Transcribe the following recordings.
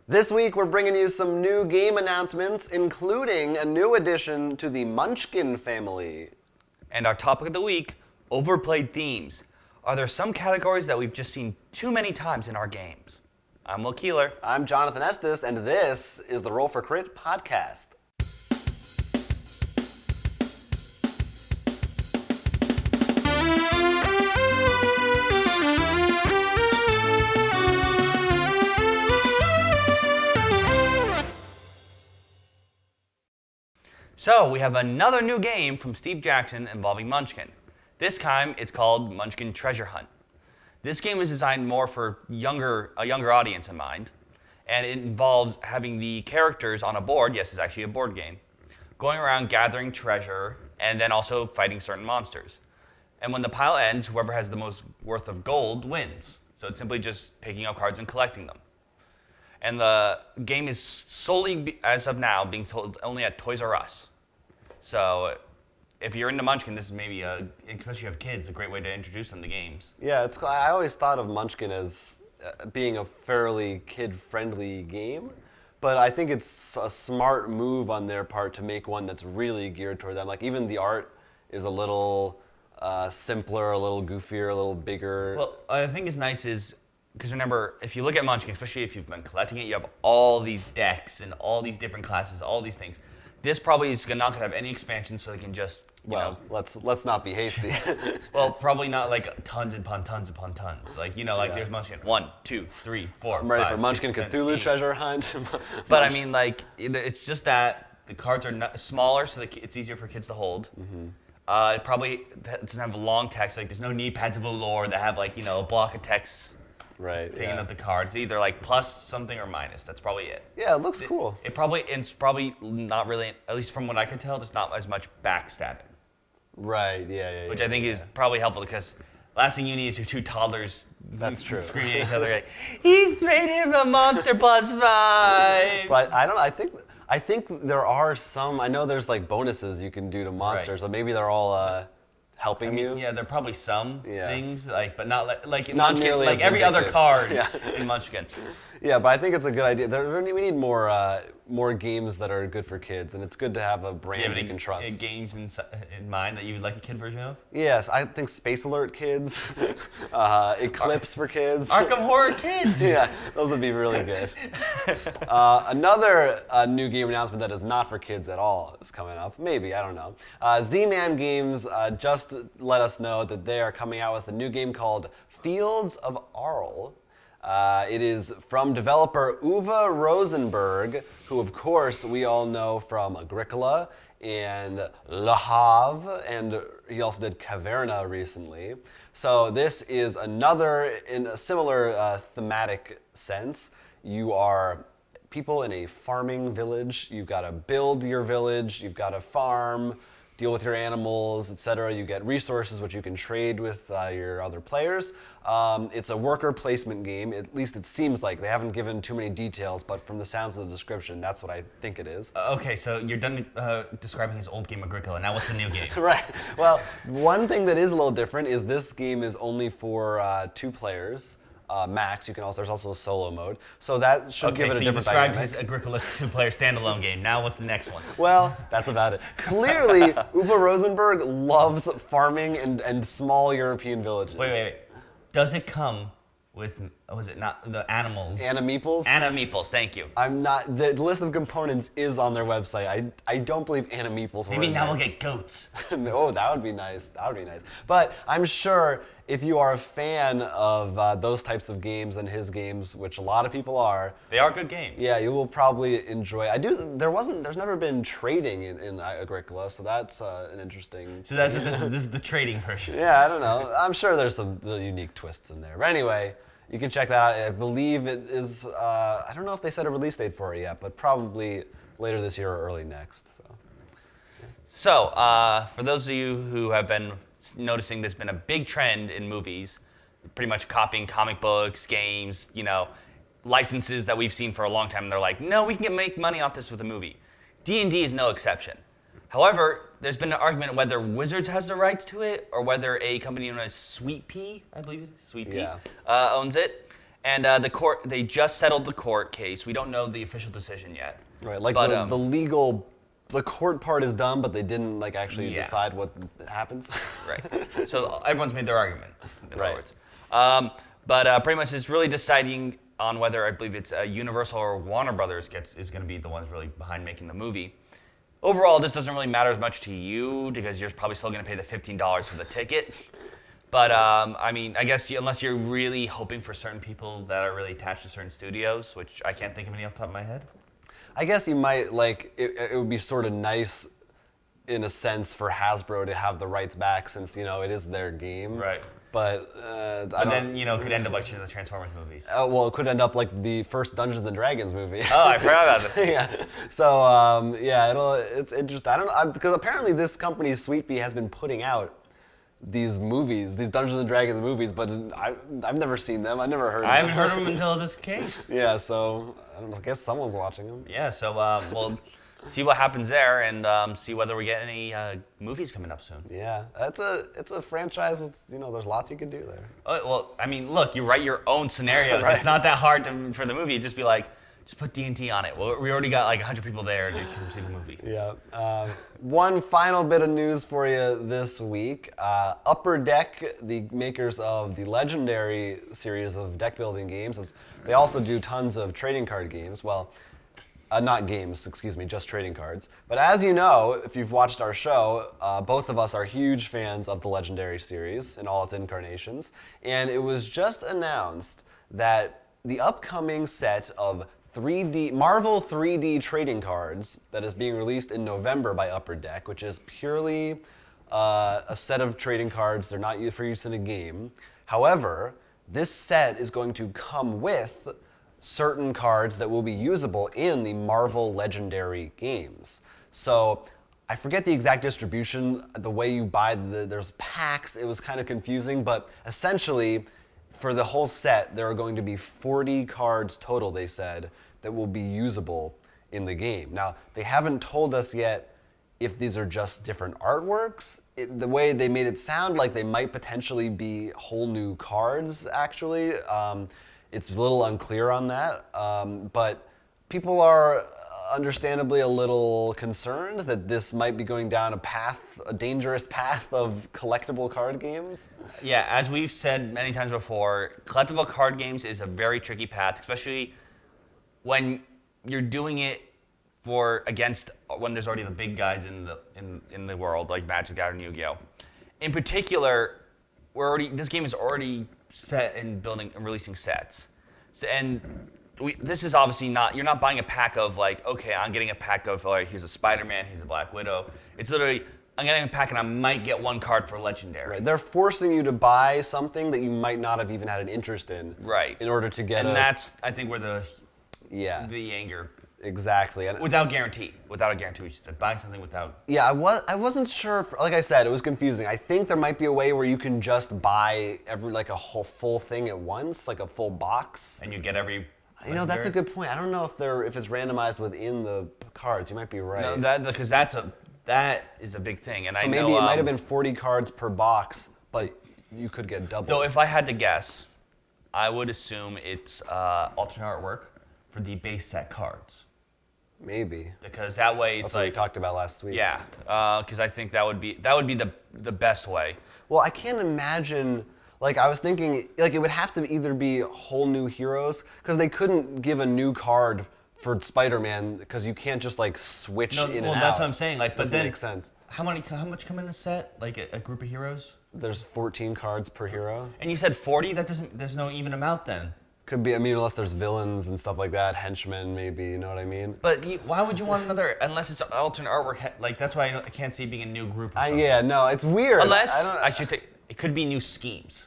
This week, we're bringing you some new game announcements, including a new addition to the Munchkin family. And our topic of the week, overplayed themes. Are there some categories that we've just seen too many times in our games? I'm Will Keeler. I'm Jonathan Estes, and this is the Roll for Crit podcast. So we have another new game from Steve Jackson involving Munchkin. This time it's called Munchkin Treasure Hunt. This game is designed more for a younger audience in mind, and it involves having the characters on a board, yes, it's actually a board game, going around gathering treasure and then also fighting certain monsters. And when the pile ends, whoever has the most worth of gold wins. So it's simply just picking up cards and collecting them. And the game is solely, as of now, being sold only at Toys R Us. So if you're into Munchkin, this is maybe, especially if you have kids, a great way to introduce them to games. Yeah, I always thought of Munchkin as being a fairly kid-friendly game, but I think it's a smart move on their part to make one that's really geared toward them. Like, even the art is a little simpler, a little goofier, a little bigger. Well, I think is nice is, because remember, if you look at Munchkin, especially if you've been collecting it, you have all these decks and all these different classes, all these things. This probably is not going to have any expansion, so they can just, you know. Let's not be hasty. Well, probably not like tons upon tons upon tons. Like, there's Munchkin 1, 2, 3, 4, I'm ready 5, for Munchkin 6, 7, Cthulhu 8. Treasure Hunt. But I mean, like, it's just that the cards are smaller, so it's easier for kids to hold. Mm-hmm. It probably doesn't have a long text. Like, there's no knee pads of allure that have, like, a block of text. Right. Taking up the cards, it's either like plus something or minus. That's probably it. Yeah, it looks cool. It's probably not really, at least from what I can tell, there's not as much backstabbing. Right. Yeah. Which I think is probably helpful because last thing you need is your two toddlers. That's true. Screaming at each other like, "He's made him a monster +5." But I think there are some. I know there's like bonuses you can do to monsters, so maybe they're all helping you. Yeah, there are probably some things, but not like in Not Munchkin, nearly like as every other vindictive. card in Munchkin. Yeah, but I think it's a good idea. We need more games that are good for kids, and it's good to have a brand you can trust. Games in mind that you would like a kid version of? Yes, I think Space Alert Kids, Eclipse for kids. Arkham Horror Kids! Yeah, those would be really good. Another new game announcement that is not for kids at all is coming up. Maybe, I don't know. Z-Man Games just let us know that they are coming out with a new game called Fields of Arle. It is from developer Uwe Rosenberg, who of course we all know from Agricola and Le Havre, and he also did Caverna recently. So this is another, in a similar thematic sense. You are people in a farming village. You've got to build your village, you've got to farm, deal with your animals, etc. You get resources which you can trade with your other players. It's a worker placement game, at least it seems like. They haven't given too many details, but from the sounds of the description, that's what I think it is. Okay, so you're done describing his old game Agricola. Now what's the new game? Right. Well, one thing that is a little different is this game is only for 2 players. Max. There's also a solo mode, so that should give it a different dynamic. Okay, so you described his Agricola's 2-player standalone game. Now what's the next one? Well, that's about it. Clearly, Uwe Rosenberg loves farming and small European villages. Wait. Does it come with, was it not the animals? Animeeples? Animeeples, thank you. The list of components is on their website. I don't believe Animeeples were Maybe in now there. we'll get goats. Oh, that would be nice. But I'm sure if you are a fan of those types of games and his games, which a lot of people are, they are good games. Yeah, you will probably enjoy. There's never been trading in Agricola, so that's an interesting. So this is the trading version. Yeah, I don't know. I'm sure there's some unique twists in there. But anyway, you can check that out. I believe it is. I don't know if they set a release date for it yet, but probably later this year or early next. So, for those of you who have been noticing, there's been a big trend in movies, pretty much copying comic books, games, licenses that we've seen for a long time. And they're like, no, we can make money off this with a movie. D&D is no exception. However, there's been an argument whether Wizards has the rights to it or whether a company known as Sweet Pea, I believe it is, Sweet Pea, owns it. And they just settled the court case. We don't know the official decision yet. Right, like but, the court part is done, but they didn't like actually decide what happens. Right. So everyone's made their argument. In Right. other words. But pretty much it's really deciding on whether I believe it's Universal or Warner Brothers is going to be the ones really behind making the movie. Overall, this doesn't really matter as much to you because you're probably still going to pay the $15 for the ticket. But I mean, I guess unless you're really hoping for certain people that are really attached to certain studios, which I can't think of any off the top of my head. I guess you might like it would be sort of nice in a sense for Hasbro to have the rights back since it is their game. Right. But then it could end up like the Transformers movies. Well, it could end up like the first Dungeons and Dragons movie. Oh, I forgot about it. Yeah. So it's interesting. I don't know because apparently this company Sweet Pea has been putting out these movies, these Dungeons and Dragons movies, but I've never seen them. I've never heard of them. I haven't heard of them until this case. Yeah, so I guess someone's watching them. Yeah, so we'll see what happens there and see whether we get any movies coming up soon. Yeah, it's a franchise with there's lots you can do there. Oh, well, I mean, look, you write your own scenarios. Right. It's not that hard for the movie. Just be like, just put D&T on it. Well, we already got like 100 people there to come see the movie. Yeah. One final bit of news for you this week. Upper Deck, the makers of the legendary series of deck building games, they also do tons of trading card games. Well, not games, excuse me, just trading cards. But as you know, if you've watched our show, both of us are huge fans of the legendary series in all its incarnations. And it was just announced that the upcoming set of Marvel 3D trading cards that is being released in November by Upper Deck, which is purely a set of trading cards. They're not used for use in a game. However, this set is going to come with certain cards that will be usable in the Marvel Legendary games. So I forget the exact distribution, the way you buy there's packs, it was kind of confusing, but essentially for the whole set, there are going to be 40 cards total, they said, that will be usable in the game. Now, they haven't told us yet if these are just different artworks. The way they made it sound like they might potentially be whole new cards, actually. It's a little unclear on that, but people are understandably a little concerned that this might be going down a dangerous path of collectible card games. Yeah, as we've said many times before, collectible card games is a very tricky path, especially when you're doing it against when there's already the big guys in the world like Magic the Gathering, Yu-Gi-Oh. In particular, this game is already set in building and releasing sets, and this is obviously you're not buying a pack of like, okay, I'm getting a pack of here's a Spider-Man, here's a Black Widow. It's literally I'm getting a pack and I might get one card for Legendary. Right. They're forcing you to buy something that you might not have even had an interest in. Right. In order to get that's I think where the anger. Exactly. And without a guarantee, we should say. Buying something without. Yeah, I wasn't sure. Like I said, it was confusing. I think there might be a way where you can just buy a whole full thing at once, like a full box. And you get every. That's a good point. I don't know if it's randomized within the cards. You might be right. No, because that is a big thing, and so I know. Maybe it might have been 40 cards per box, but you could get doubles. So if I had to guess, I would assume it's alternate artwork for the base set cards. Maybe. Because that way it's That's what we talked about last week. Yeah, because I think that would be the best way. Well, I can't imagine. Like I was thinking, like it would have to either be whole new heroes because they couldn't give a new card for Spider-Man because you can't just like switch in and out. Well, that's what I'm saying. Like, but then makes sense. How much come in a set? Like a group of heroes? There's 14 cards per hero. And you said 40? There's no even amount then. Could be, unless there's villains and stuff like that, henchmen maybe, you know what I mean? But why would you want another, unless it's alternate artwork, like that's why I can't see it being a new group or something. Yeah, no, it's weird. Unless, it could be new schemes.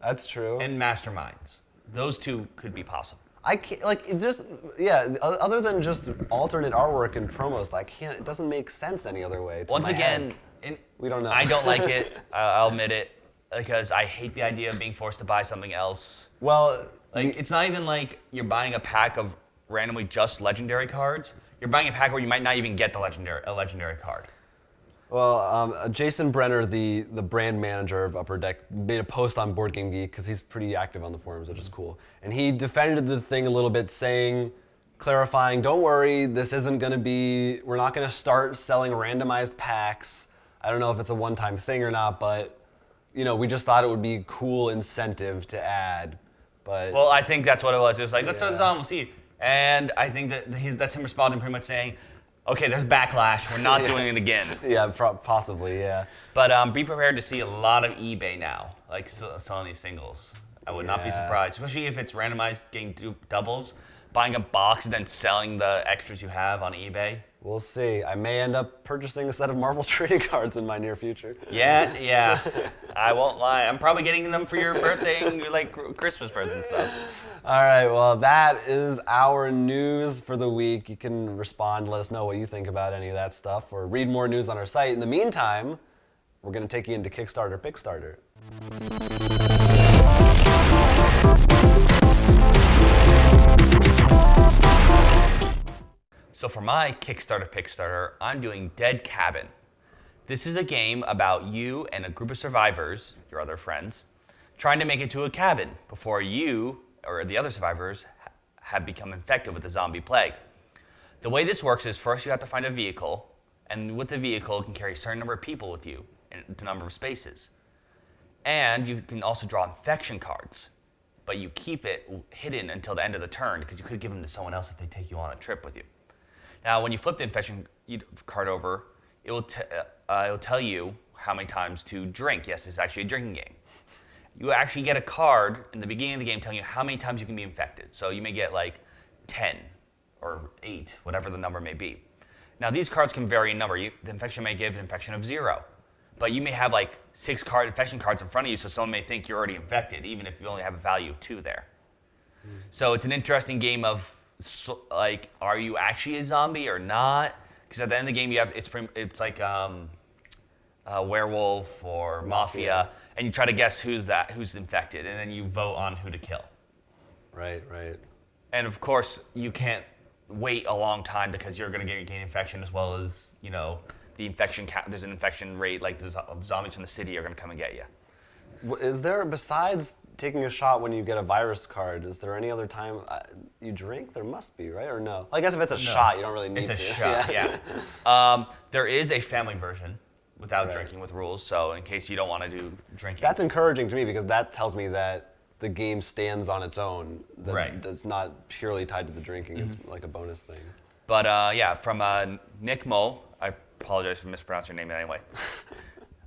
That's true. And masterminds. Those two could be possible. I can't, other than just alternate artwork and promos, it doesn't make sense any other way. Once again, we don't know. I don't like it, I'll admit it, because I hate the idea of being forced to buy something else. Well, it's not even like you're buying a pack of randomly just legendary cards. You're buying a pack where you might not even get a legendary card. Well, Jason Brenner, the brand manager of Upper Deck, made a post on Board Game Geek because he's pretty active on the forums, which is cool. And he defended the thing a little bit, clarifying, don't worry, this isn't going to be, we're not going to start selling randomized packs. I don't know if it's a one-time thing or not, but we just thought it would be a cool incentive to add. But Well, I think that's what it was. It was like, let's throw this on, we'll see. And I think that's him responding pretty much saying, okay, there's backlash. We're not doing it again. Yeah, possibly, yeah. But be prepared to see a lot of eBay now, like selling these singles. I would not be surprised, especially if it's randomized, getting doubles, buying a box and then selling the extras you have on eBay. We'll see. I may end up purchasing a set of Marvel trading cards in my near future. Yeah. I won't lie. I'm probably getting them for your birthday and like Christmas presents and stuff. All right, well, that is our news for the week. You can respond, let us know what you think about any of that stuff, or read more news on our site. In the meantime, we're going to take you into Kickstarter Pickstarter. So for my Kickstarter Pickstarter, I'm doing Dead Cabin. This is a game about you and a group of survivors, your other friends, trying to make it to a cabin before you or the other survivors have become infected with the zombie plague. The way this works is first you have to find a vehicle, and with the vehicle it can carry a certain number of people with you in a number of spaces. And you can also draw infection cards, but you keep it hidden until the end of the turn because you could give them to someone else if they take you on a trip with you. Now, when you flip the infection card over, it will tell you how many times to drink. Yes, it's actually a drinking game. You actually get a card in the beginning of the game telling you how many times you can be infected. So you may get like 10 or 8, whatever the number may be. Now, these cards can vary in number. The infection may give an infection of 0. But you may have like 6 infection cards in front of you, so someone may think you're already infected, even if you only have a value of 2 there. So it's an interesting game of, like, are you actually a zombie or not? Because at the end of the game, it's like a werewolf or mafia, and you try to guess who's infected, and then you vote on who to kill. Right. And of course, you can't wait a long time because you're going to gain infection as well as the infection. There's an infection rate, like the zombies from the city are going to come and get you. Is there, besides taking a shot when you get a virus card, is there any other time you drink? There must be, right? Or no? I guess if it's a shot, you don't really need to. It's a shot, yeah. There is a family version without drinking with rules, so in case you don't want to do drinking. That's encouraging to me because that tells me that the game stands on its own. That's not purely tied to the drinking. It's like a bonus thing. But from Nick Mo, I apologize for mispronouncing your name anyway.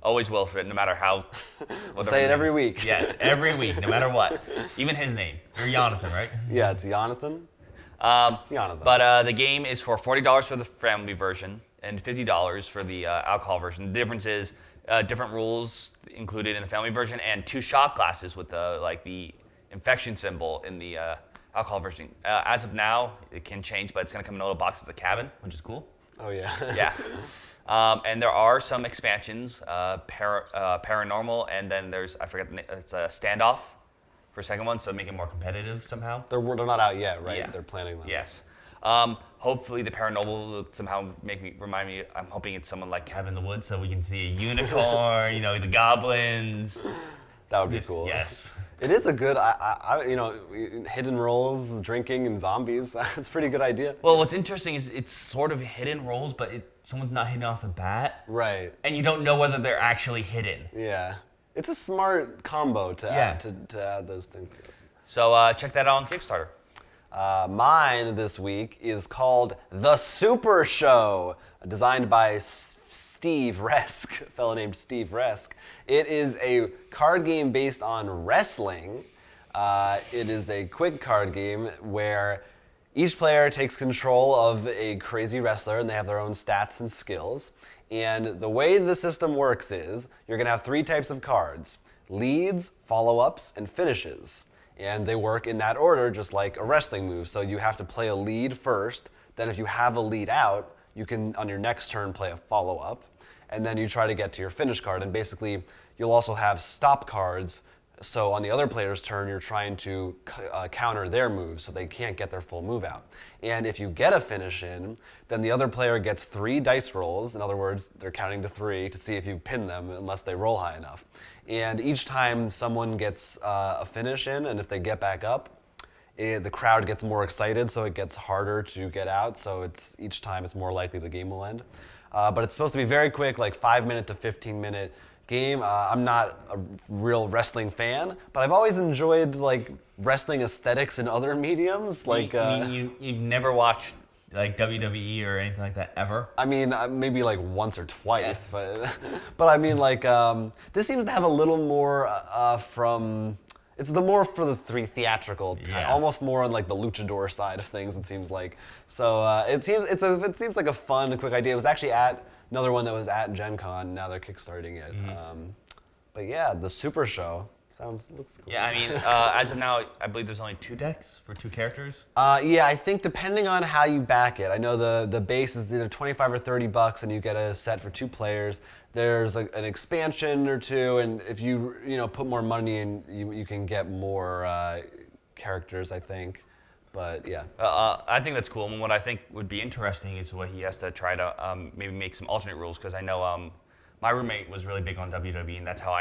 Always will, no matter how. We'll say it every week. Yes, every week, no matter what. Even his name. You're Jonathan, right? Yeah, it's Jonathan. Jonathan. But the game is for $40 for the family version and $50 for the alcohol version. The difference is different rules included in the family version and 2 shot glasses with the infection symbol in the alcohol version. As of now, it can change, but it's going to come in a little box as a cabin, which is cool. Oh, yeah. Yeah. And there are some expansions, paranormal, and then there's, I forget the name, it's a standoff for a second one, so make it more competitive somehow. They're not out yet, right? Yeah. They're planning them. Yes. Hopefully the paranormal will somehow remind me, I'm hoping it's someone like Cabin in the Woods so we can see a unicorn, the goblins. That would be cool. Yes. It is a good, hidden roles, drinking, and zombies. It's a pretty good idea. Well, what's interesting is it's sort of hidden roles, but someone's not hidden off the bat. Right. And you don't know whether they're actually hidden. Yeah. It's a smart combo to add those things. So check that out on Kickstarter. Mine this week is called The Super Show, designed by Steve Resk, a fellow named Steve Resk. It is a card game based on wrestling. It is a quick card game where each player takes control of a crazy wrestler and they have their own stats and skills. And the way the system works is you're going to have 3 types of cards: leads, follow-ups, and finishes. And they work in that order, just like a wrestling move. So you have to play a lead first. Then if you have a lead out, you can, on your next turn, play a follow-up. And then you try to get to your finish card. And basically, you'll also have stop cards So on the other player's turn, you're trying to counter their moves so they can't get their full move out. And if you get a finish in, then the other player gets 3 dice rolls. In other words, they're counting to 3 to see if you pin them unless they roll high enough. And each time someone gets a finish in, and if they get back up, the crowd gets more excited, so it gets harder to get out. So each time it's more likely the game will end. But it's supposed to be very quick, like 5-minute to 15-minute game. I'm not a real wrestling fan, but I've always enjoyed like wrestling aesthetics in other mediums. Like, you've never watched like WWE or anything like that ever? I mean, maybe like once or twice, but I mean, like, this seems to have a little more from. It's the more for the theatrical, almost more on like the luchador side of things. It seems like it seems like a fun, quick idea. It was actually at another one that was at Gen Con. Now they're kickstarting it. But yeah, the Super Show looks cool. Yeah, I mean, as of now, I believe there's only 2 decks for 2 characters. Yeah, I think depending on how you back it. I know the base is either $25 or $30, and you get a set for 2 players. There's an expansion or 2, and if you put more money in, you can get more characters, I think. But yeah. I think that's cool. And what I think would be interesting is what he has to try to maybe make some alternate rules, because I know my roommate was really big on WWE, and that's how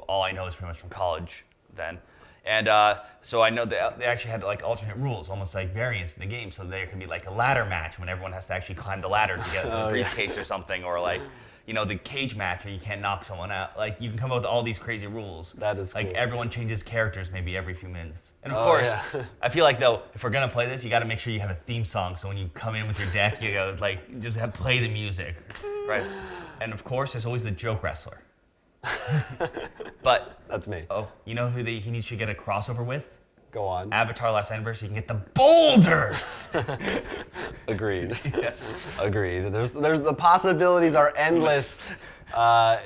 all I know is pretty much from college then. And so I know they actually had like alternate rules, almost like variants in the game. So there could be like a ladder match when everyone has to actually climb the ladder to get the briefcase or something, or like the cage match where you can't knock someone out. Like you can come up with all these crazy rules. That is like cool. Everyone changes characters maybe every few minutes. And of course, I feel like though if we're gonna play this, you got to make sure you have a theme song. So when you come in with your deck, you go like just play the music, right? And of course, there's always the joke wrestler. But that's me. Oh, you know who he needs to get a crossover with? Go on. Avatar: Last Airbender. You can get the boulder. Agreed. Yes. Agreed. There's the possibilities are endless.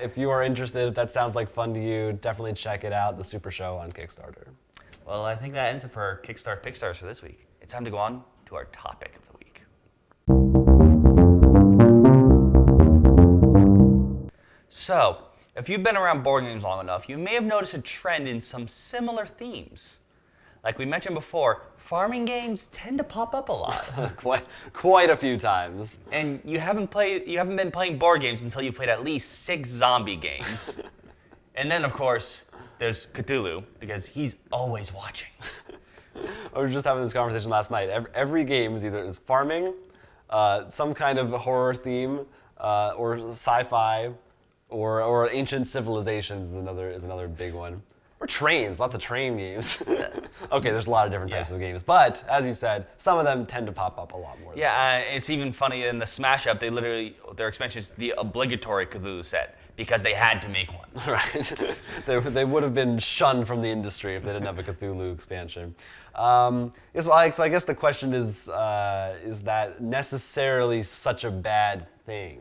If you are interested, if that sounds like fun to you, definitely check it out. The Super Show on Kickstarter. Well, I think that ends it for our Kickstarter Pickstarters for this week. It's time to go on to our topic of the week. So, if you've been around board games long enough, you may have noticed a trend in some similar themes. Like we mentioned before, farming games tend to pop up a lot. Quite a few times. And you haven't been playing board games until you played at least 6 zombie games. And then of course, there's Cthulhu, because he's always watching. I was just having this conversation last night. Every game is farming, some kind of horror theme, or sci-fi, or ancient civilizations is another big one. Or trains, lots of train games. Okay, there's a lot of different types of games, but as you said, some of them tend to pop up a lot more. Yeah, it's even funny in the Smash Up, their expansion is the obligatory Cthulhu set, because they had to make one. Right. They would have been shunned from the industry if they didn't have a Cthulhu expansion. So I guess the question is that necessarily such a bad thing?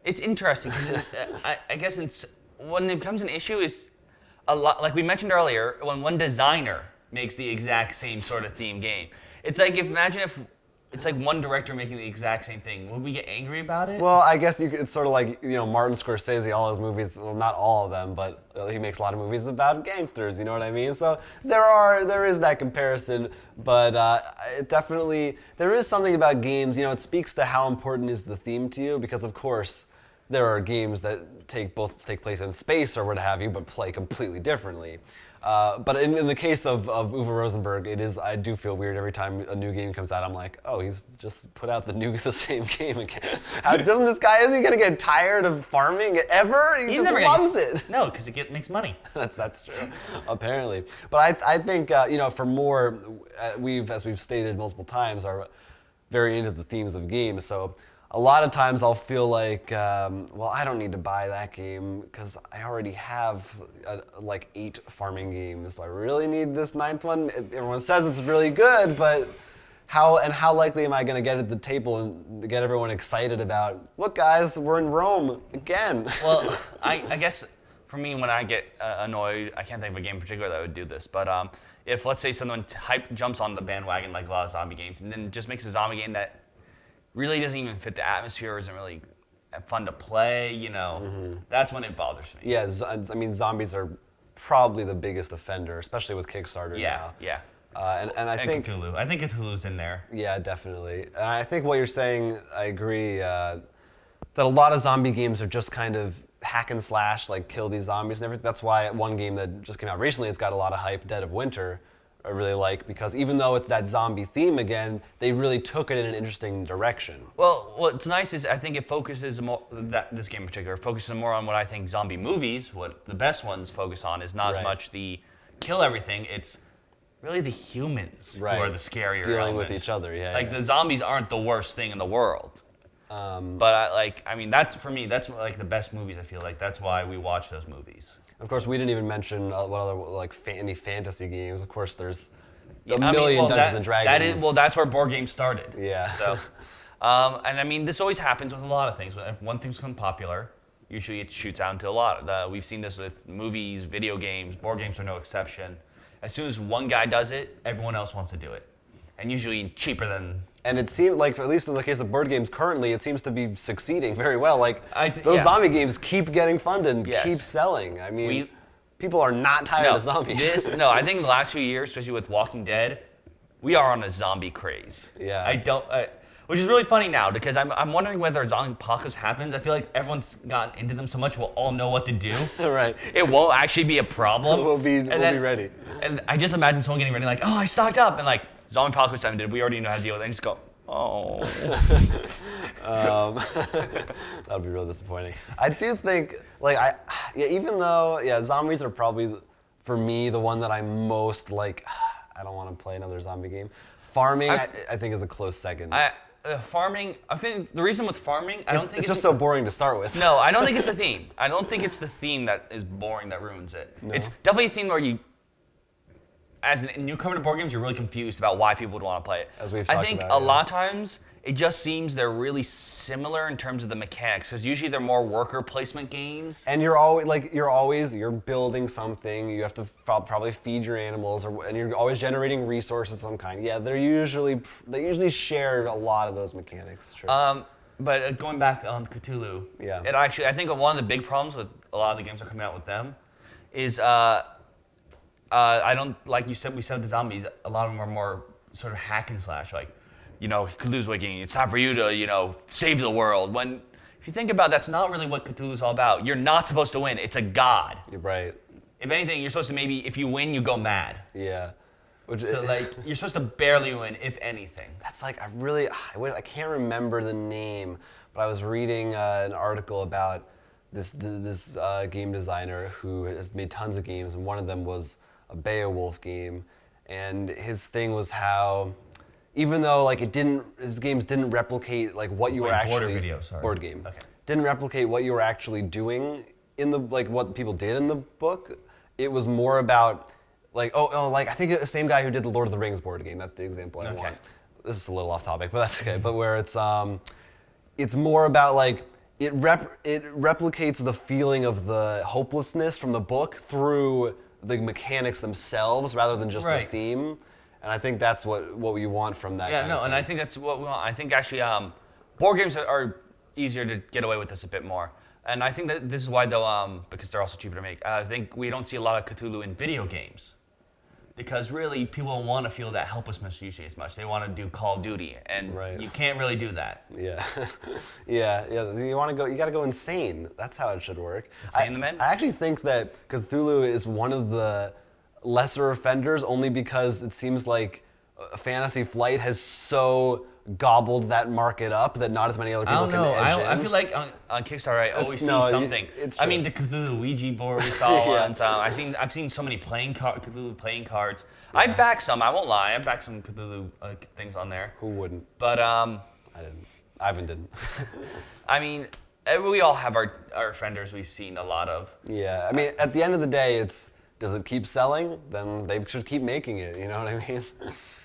It's interesting, because I guess when it becomes an issue is a lot, like we mentioned earlier, when one designer makes the exact same sort of theme game. It's like, imagine if it's like one director making the exact same thing. Would we get angry about it? Well, I guess it's sort of like, Martin Scorsese, all his movies, well, not all of them, but he makes a lot of movies about gangsters, you know what I mean? So there is that comparison, but there is something about games, it speaks to how important is the theme to you, because of course, there are games that take place in space or what have you, but play completely differently. But in the case of Uwe Rosenberg, I do feel weird every time a new game comes out. I'm like, oh, he's just put out the same game again. Is he gonna get tired of farming ever? He just loves it. No, because it makes money. That's true, apparently. But I think for more, as we've stated multiple times, are very into the themes of games. So a lot of times I'll feel like, I don't need to buy that game because I already have like 8 farming games. Do I really need this 9th one? Everyone says it's really good, but how likely am I going to get at the table and get everyone excited about, look guys, we're in Rome again? Well, I guess for me, when I get annoyed, I can't think of a game in particular that would do this, but if let's say someone jumps on the bandwagon like a lot of zombie games and then just makes a zombie game that really doesn't even fit the atmosphere, isn't really fun to play, that's when it bothers me. Yeah, I mean, zombies are probably the biggest offender, especially with Kickstarter now. Yeah. And I think Cthulhu. I think Cthulhu's in there. yeah, definitely. And I think what you're saying, I agree, that a lot of zombie games are just kind of hack and slash, like kill these zombies and everything. That's why one game that just came out recently, it's got a lot of hype, Dead of Winter, I really like, because even though it's that zombie theme again, they really took it in an interesting direction. Well, what's nice is I think it focuses more, this game in particular, focuses more on what I think zombie movies, what the best ones focus on, is not as much the kill everything, it's really the humans who are the scarier Dealing element. with each other, Like the zombies aren't the worst thing in the world. But I mean, that's for me. That's like the best movies. I feel like that's why we watch those movies. Of course, we didn't even mention what other like any fantasy games. Of course, there's a I mean, million well, Dungeons and Dragons. That's where board games started. Yeah. So, and I mean, this always happens with a lot of things. If one thing's become popular, usually it shoots out into a lot. We've seen this with movies, video games, board games are no exception. As soon as one guy does it, everyone else wants to do it, and usually cheaper than. And it seems like, at least in the case of board games currently, it seems to be succeeding very well. Like, those zombie games keep getting funded and keep selling. I mean, people are not tired of zombies. I think the last few years, especially with Walking Dead, we are on a zombie craze. Yeah. Which is really funny now, because I'm wondering whether a zombie apocalypse happens. I feel like everyone's gotten into them so much, we'll all know what to do. Right. It won't actually be a problem. We'll be ready. And I just imagine someone getting ready like, oh, I stocked up, and like, zombie apocalypse time did. We already know how to deal with it. And just go, oh. That would be real disappointing. I do think, like, even though, zombies are probably, for me, the one that I'm most like, I don't want to play another zombie game. Farming, I think, is a close second. Farming, I think the reason with farming, I don't think it's just so boring to start with. No, I don't think it's the theme. I don't think it's the theme that is boring that ruins it. No. It's definitely a theme where you, as a newcomer to board games, you're really confused about why people would want to play it. As we've talked about, I think a lot of times it just seems they're really similar in terms of the mechanics, because usually they're more worker placement games. And you're building something. You have to probably feed your animals, and you're always generating resources of some kind. Yeah, they usually share a lot of those mechanics. Sure. But going back on Cthulhu, I think one of the big problems with a lot of the games that are coming out with them is I don't, like you said, we said the zombies, a lot of them are more sort of hack and slash, like, Cthulhu's waking, it's time for you to, save the world. When, if you think about it, that's not really what Cthulhu's all about. You're not supposed to win, it's a god. You're right. If anything, you're supposed to maybe, if you win, you go mad. Yeah. So, like, you're supposed to barely win, if anything. That's like, I can't remember the name, but I was reading an article about this game designer who has made tons of games, and one of them was a Beowulf game, and his thing was how, even though like his games didn't replicate like what you were actually board game. Okay. Didn't replicate what you were actually doing in the what people did in the book. It was more about like I think the same guy who did the Lord of the Rings board game. That's the example I want. This is a little off topic, but that's okay. But where it's more about like it replicates the feeling of the hopelessness from the book through the mechanics themselves rather than just the theme, and I think that's what we want from that. Yeah, and I think that's what we want. I think actually, board games are easier to get away with this a bit more, and I think that this is why though, because they're also cheaper to make. I think we don't see a lot of Cthulhu in video games, because really people don't want to feel that helplessness usually as much. They want to do Call of Duty, and you can't really do that. Yeah, yeah. You want to go? You got to go insane. That's how it should work. Insane the men? I actually think that Cthulhu is one of the lesser offenders, only because it seems like Fantasy Flight has so gobbled that market up that not as many other people can edge in. I feel like on Kickstarter I always see something. I mean, the Cthulhu Ouija board we saw once. I've seen so many Cthulhu playing cards. Yeah. I'd back some. I won't lie. I'd back some Cthulhu things on there. Who wouldn't? But I didn't. Ivan didn't. I mean, we all have our offenders we've seen a lot of. Yeah. I mean, at the end of the day, does it keep selling? Then they should keep making it. You know what I mean?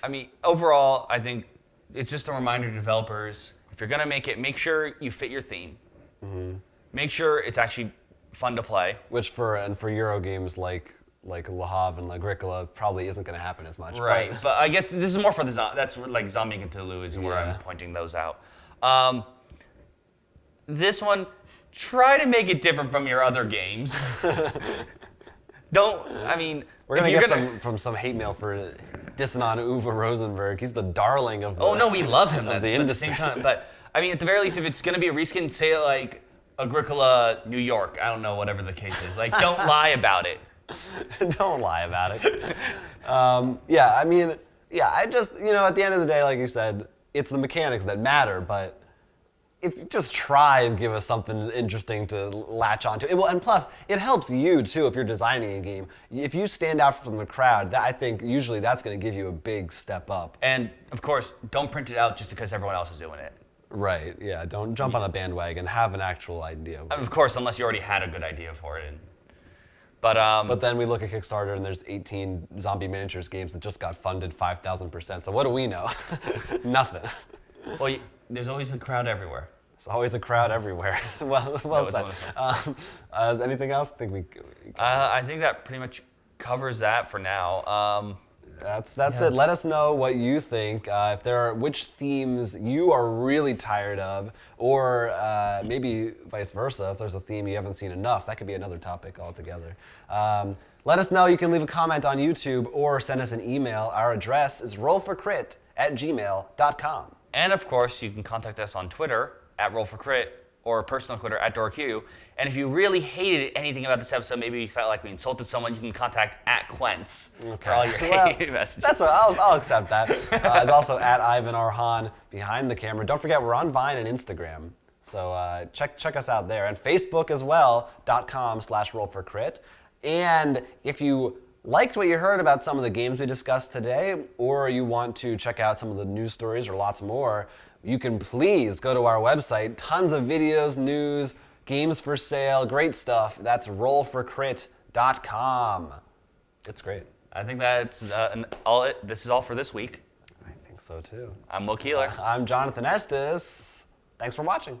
I mean, overall, I think it's just a reminder to developers, if you're gonna make it, make sure you fit your theme. Mm-hmm. Make sure it's actually fun to play. Which for Euro games like Le Havre and Agricola probably isn't gonna happen as much. Right, but I guess this is more for that's like Zombie Cthulhu is where I'm pointing those out. This one, try to make it different from your other games. I mean, We're if gonna you're get some hate mail for dissing on Uwe Rosenberg. He's the darling of the Oh no, we love him of at the the industry. same time. But I mean, at the very least, if it's gonna be a reskin, say like Agricola, New York. I don't know, whatever the case is. Like, don't lie about it. Don't lie about it. Yeah, I mean, yeah, I just, at the end of the day, like you said, it's the mechanics that matter, but if you just try and give us something interesting to latch onto, and plus, it helps you too if you're designing a game. If you stand out from the crowd, I think usually that's going to give you a big step up. And of course, don't print it out just because everyone else is doing it. Right, yeah, don't jump on a bandwagon, have an actual idea. I mean, of course, unless you already had a good idea for it. But then we look at Kickstarter and there's 18 zombie miniatures games that just got funded 5,000%. So what do we know? Nothing. well, there's always a crowd everywhere. There's always a crowd everywhere. well That was said. Anything else? I think that pretty much covers that for now. That's it. Let us know what you think. If there are which themes you are really tired of, or maybe vice versa. If there's a theme you haven't seen enough, that could be another topic altogether. Let us know. You can leave a comment on YouTube or send us an email. Our address is rollforcrit@gmail.com. And of course, you can contact us on Twitter @rollforcrit or personal Twitter @DoorQ. And if you really hated anything about this episode, maybe you felt like we insulted someone, you can contact @Quents for all your hate messages. I'll accept that. It's also @Ivan Arhan behind the camera. Don't forget, we're on Vine and Instagram. So check us out there. And Facebook as well, .com/rollforcrit. And if you liked what you heard about some of the games we discussed today, or you want to check out some of the news stories or lots more, you can please go to our website. Tons of videos, news, games for sale, great stuff. That's rollforcrit.com. It's great. I think that's this is all for this week. I think so too. I'm Will Keeler. I'm Jonathan Estes. Thanks for watching.